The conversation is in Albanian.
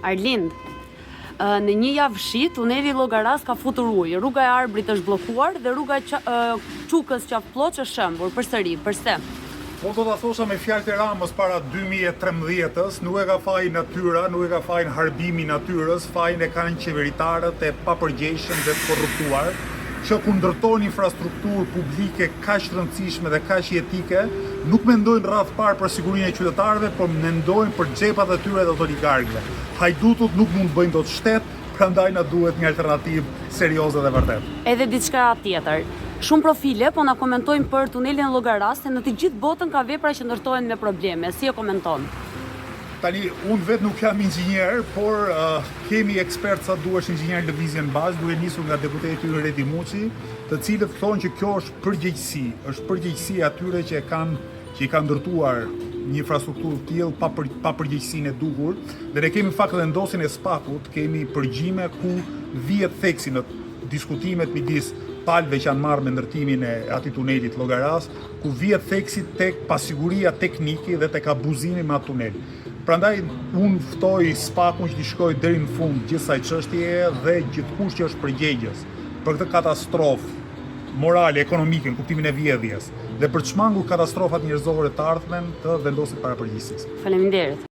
Arlind, në një javë shi, tuneli Llogaras ka futur ujë. Rruga e Arbrit është bllokuar dhe rruga Çukës Qafploç është shëmbur përsëri. Përse? Po do ta thosha me fjalët e Ramës para 2013-s, nuk e ka fajin natyra, nuk e ka fajin harbimi i natyrës, fajin e kanë qeveritarët e papërgjegjshëm dhe të korruptuar, që ku ndërtojnë infrastrukturë publike kaq të rëndësishme dhe kaq jetike, nuk mendojnë rreth parë për sigurinë e qytetarëve, por mendojnë për xhepat e tyre dhe të oligarkëve. Hajdutut nuk mund të bëjnë dot shtet, prandaj na duhet një alternativë serioze dhe vërtet. Edhe diçka tjetër. Shumë profile po na komentojnë për tunelin Llogaras se në të gjithë botën ka vepra që ndërtohen me probleme. Si e komenton? Tani, unë vetë nuk jam inxhinier, por kemi ekspertë sa duash inxhinier lëvizje në bazë, duke nisur nga deputeti ynë Redi Muçi, të cilët thonë që kjo është përgjegjësi atyre që i kanë ndërtuar një infrastrukturë të tillë pa përgjegjësinë e duhur, dhe ne kemi fakt edhe ndosin e Spakut, kemi përgjime ku vihet theksi në diskutimet midis palëve që janë marrë me ndërtimin e atij tunelit Llogaras, ku vihet theksi tek pasiguria teknike dhe tek abuzimi me atë tunel. Prandaj unë ftoj Spakun që të shkojë deri në fund gjithë kësaj çështjeje dhe gjithkush që është përgjegjës për këtë katastrofë morale, ekonomike, në kuptimin e vjedhjes, dhe për të shmangur katastrofat njerëzore të ardhmen, të vendoset para përgjegjësisë. Faleminderit.